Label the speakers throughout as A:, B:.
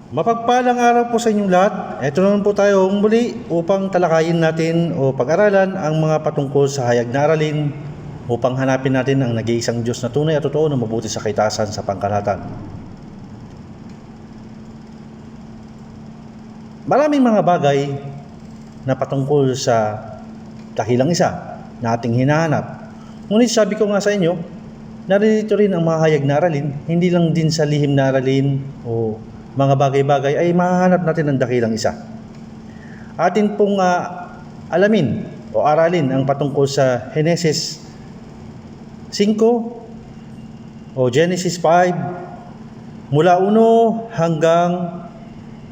A: Mapagpalang araw po sa inyong lahat. Ito naman po tayo muli upang talakayin natin o pag-aralan ang mga patungkol sa hayag na aralin upang hanapin natin ang nag-iisang Diyos na tunay at totoo na mabuti sa kaitasan sa pangkalahatan. Maraming mga bagay na patungkol sa dakilang isa na ating hinahanap. Ngunit sabi ko nga sa inyo, naririto rin ang mga hayag na aralin, hindi lang din sa lihim na aralin o mga bagay-bagay ay mahahanap natin ang dakilang isa. Atin pong alamin o aralin ang patungkol sa Genesis 5 o Genesis 5 mula 1 hanggang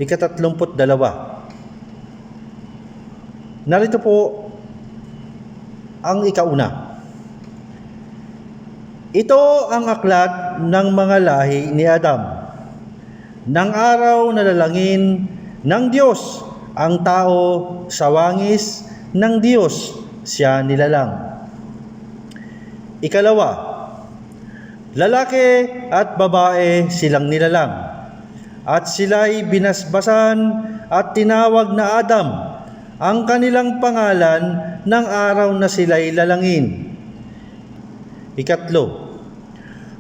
A: 32. Narito po ang ikauna. Ito ang aklat ng mga lahi ni Adam. Nang araw na lalangin ng Diyos ang tao sa wangis ng Diyos siya nilalang. Ikalawa, lalaki at babae silang nilalang, at sila'y binasbasan at tinawag na Adam ang kanilang pangalan ng araw na sila'y lalangin. Ikatlo,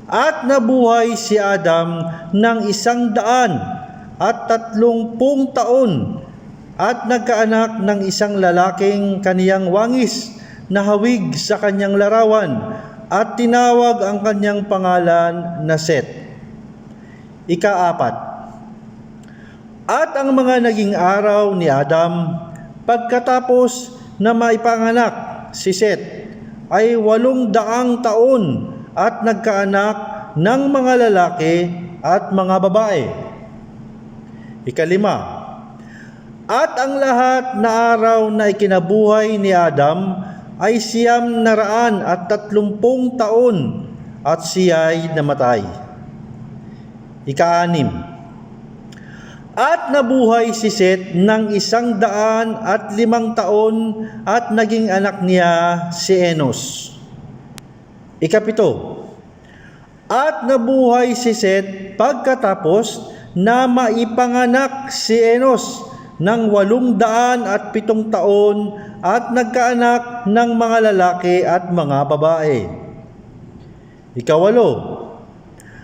A: at nabuhay si Adam ng 130 taon at nagkaanak ng isang lalaking kaniyang wangis na hawig sa kanyang larawan at tinawag ang kanyang pangalan na Set. Ikaapat, at ang mga naging araw ni Adam pagkatapos na maipanganak si Set ay 800 taon at nagkaanak ng mga lalaki at mga babae. Ikalima, at ang lahat na araw na ikinabuhay ni Adam ay 930 taon at siya'y namatay. Ikaanim, at nabuhay si Set ng 105 taon at naging anak niya si Enos. Ikapito, at nabuhay si Set pagkatapos na maipanganak si Enos ng 807 taon at nagkaanak ng mga lalaki at mga babae. Ikawalo,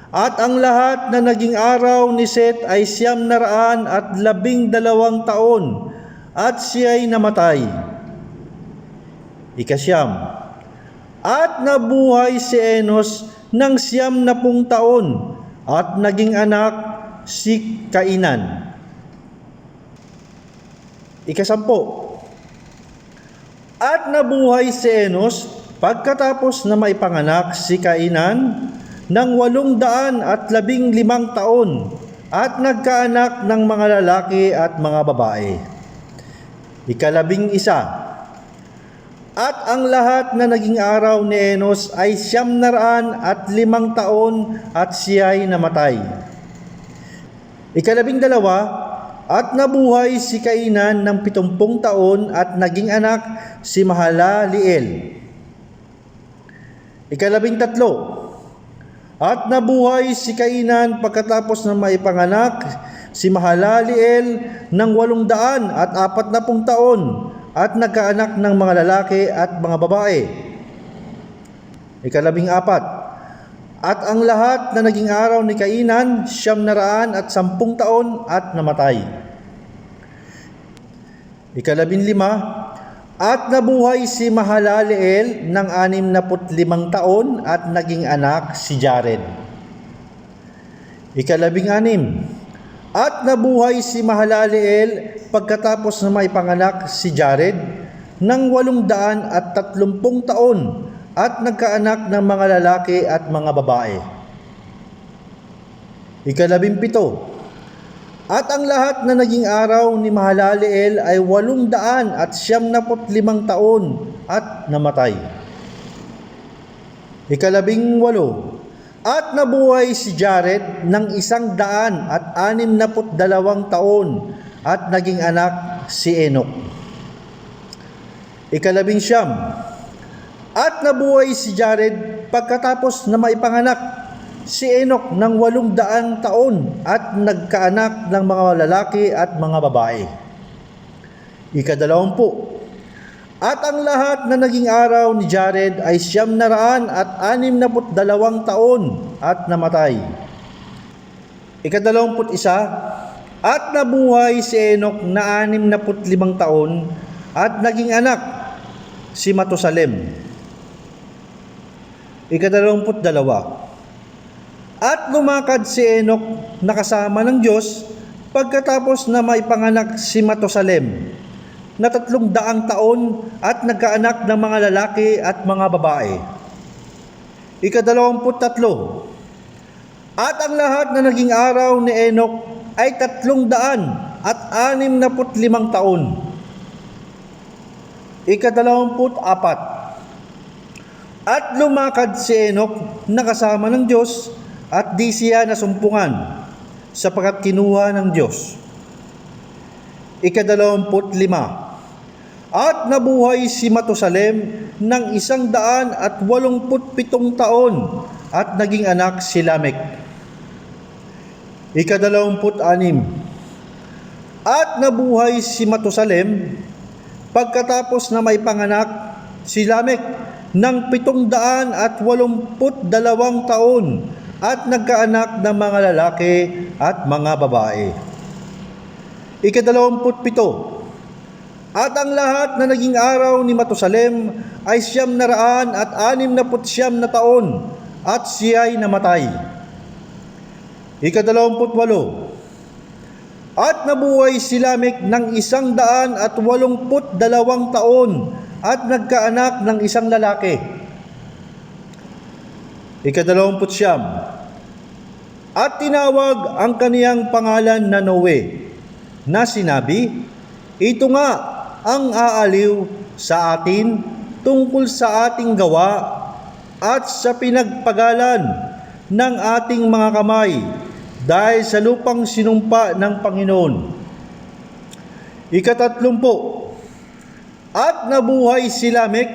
A: at ang lahat na naging araw ni Set ay 912 taon at siya'y namatay. Ikasyam, at nabuhay si Enos ng 90 taon at naging anak si Kainan. Ikasampo, at nabuhay si Enos pagkatapos na maipanganak si Kainan ng 815 taon at nagkaanak ng mga lalaki at mga babae. Ikalabing isa, at ang lahat na naging araw ni Enos ay 905 taon at siya'y namatay. Ikalabing dalawa, at nabuhay si Kainan ng 70 taon at naging anak si Mahalaleel. Ikalabing tatlo, at nabuhay si Kainan pagkatapos na maipanganak si Mahalaleel ng 840 taon at nagkaanak ng mga lalaki at mga babae. Ikalabing apat, at ang lahat na naging araw ni Kainan 910 taon at namatay. Ikalabing lima, at nabuhay si Mahalaleel ng 65 taon at naging anak si Jared. Ikalabing anim, at nabuhay si Mahalaleel pagkatapos na maipanganak si Jared ng 830 taon at nagkaanak ng mga lalaki at mga babae. Ikalabing pito, at ang lahat na naging araw ni Mahalaleel ay 875 taon at namatay. Ikalabing walo, at nabuhay si Jared ng 162 taon at naging anak si Enoch. Ikalabing siyam, at nabuhay si Jared pagkatapos na maipanganak si Enoch ng 800 taon at nagkaanak ng mga lalaki at mga babae. 20. At ang lahat na naging araw ni Jared ay 962 taon at namatay. 21. At nabuhay si Enoch na 65 taon at naging anak si Matusalem. 22. At lumakad si Enoch na kasama ng Diyos pagkatapos na maipanganak si Matusalem na 300 taon at nagkaanak ng mga lalaki at mga babae. 23. At ang lahat na naging araw ni Enoch ay 365 taon. 24. At lumakad si Enoch na kasama ng Diyos at di siya nasumpungan sapagkat kinuha ng Diyos. 25. At nabuhay si Matusalem ng 187 taon at naging anak si Lamech. 26. At nabuhay si Matusalem pagkatapos na may panganak si Lamech ng 782 taon at nagkaanak ng mga lalaki at mga babae. 27. At ang lahat na naging araw ni Matusalem ay 969 taon at siya'y namatay. 28. At nabuhay si Lamech ng 182 taon at nagkaanak ng isang lalaki. 29. At tinawag ang kaniyang pangalan na Noe, na sinabi, ito nga ang aaliw sa atin tungkol sa ating gawa at sa pinagpagalan ng ating mga kamay dahil sa lupang sinumpa ng Panginoon. 30. At nabuhay si Lamech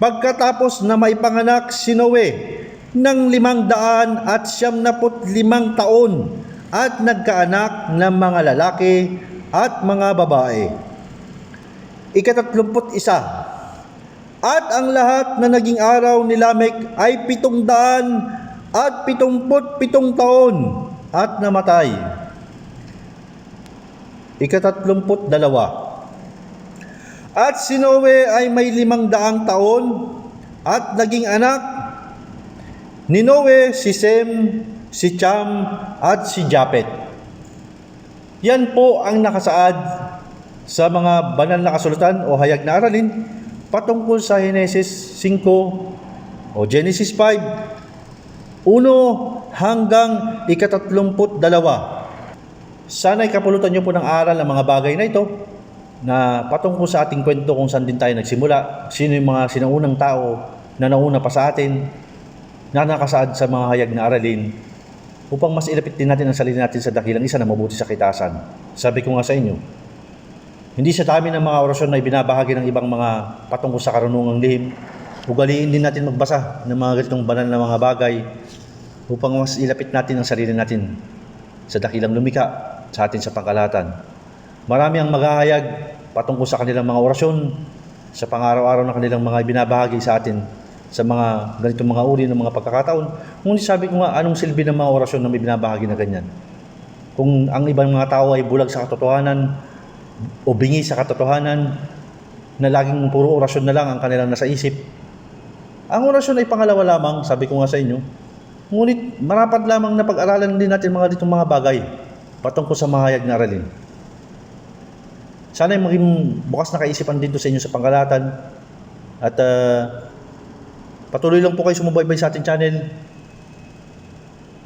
A: pagkatapos na may panganak si Noe ng 575 taon at nagkaanak ng mga lalaki at mga babae. 31. At ang lahat na naging araw ni Lamech ay 777 taon at namatay. 32. At si Noe ay may 500 taon at naging anak ni Noe si Sem, si Cham at si Japet. Yan po ang nakasaad sa mga banal na kasulatan o hayag na aralin patungkol sa Genesis 5 o Genesis 5, 1 hanggang 32. Sana'y kapulutan niyo po ng aral ng mga bagay na ito na patungkol sa ating kwento kung saan din tayo nagsimula, sino yung mga sinaunang tao na nauna pa sa atin, na nakasaad sa mga hayag na aralin upang mas ilapit din natin ang sarili natin sa dakilang isa na mabuti sa kitasan. Sabi ko nga sa inyo, hindi sa dami ng mga orasyon na ibinabahagi ng ibang mga patungkol sa karunungang lihim, ugaliin din natin magbasa ng mga ganitong banal na mga bagay upang mas ilapit natin ang sarili natin sa dakilang lumikha sa atin sa pangkalahatan. Marami ang maghahayag patungkol sa kanilang mga orasyon, sa pang-araw-araw na kanilang mga ibinabahagi sa atin sa mga ganitong mga uri ng mga pagkakataon. Ngunit sabi ko nga, anong silbi ng mga orasyon na may binabahagi na ganyan? Kung ang ibang mga tao ay bulag sa katotohanan o bingi sa katotohanan na laging puro orasyon na lang ang kanilang nasa isip, ang orasyon ay pangalawa lamang, sabi ko nga sa inyo. Ngunit marapat lamang na pag-aralan din natin mga ditong mga bagay patungkol sa mga hayag na aralin. Sana'y maging bukas na kaisipan dito sa inyo sa pangkalahatan at patuloy lang po kayo sumubaybay sa ating channel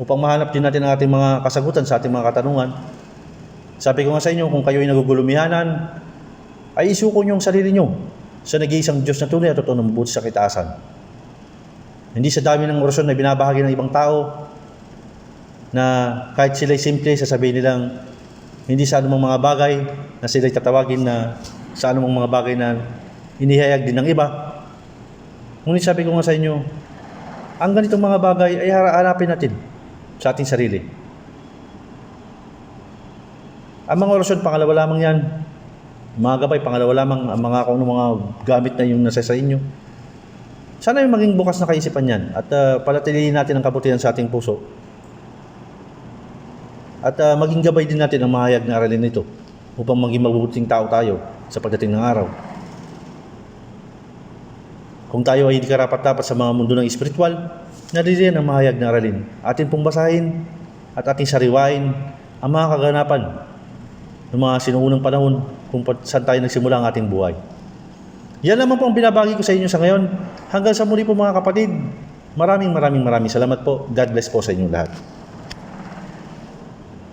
A: upang mahanap din natin ang ating mga kasagutan sa ating mga katanungan. Sabi ko nga sa inyo, kung kayo ay nagugulumihanan, ay isuko niyo ang sarili niyo sa nag-iisang Diyos na tunay at totoo na mabuti sa kitaasan. Hindi sa dami ng orasyon na binabahagi ng ibang tao na kahit sila'y simple, sasabihin nilang hindi sa anumang mga bagay na sila'y tatawagin na sa anumang mga bagay na inihayag din ng iba. Ngunit sabi ko nga sa inyo, ang ganitong mga bagay ay hanapin natin sa ating sarili. Ang mga orasyon, pangalawa lamang yan. Mga gabay, pangalawa lamang. Ang mga kung mga gamit na yung nasa sa inyo. Sana yung maging bukas na kaisipan yan at palatilihin natin ang kabutihan sa ating puso. At maging gabay din natin ang mahayag na aralin nito upang maging mabuting tao tayo sa pagdating ng araw. Kung tayo ay hindi karapat-dapat sa mga mundo ng espiritual, naririyan ang mahayag na aralin. Atin pong basahin at ating sariwain ang mga kaganapan ng mga sinuunang panahon kung saan tayo nagsimula ang ating buhay. Yan naman po ang binabagi ko sa inyo sa ngayon. Hanggang sa muli po mga kapatid. Maraming salamat po. God bless po sa inyong lahat.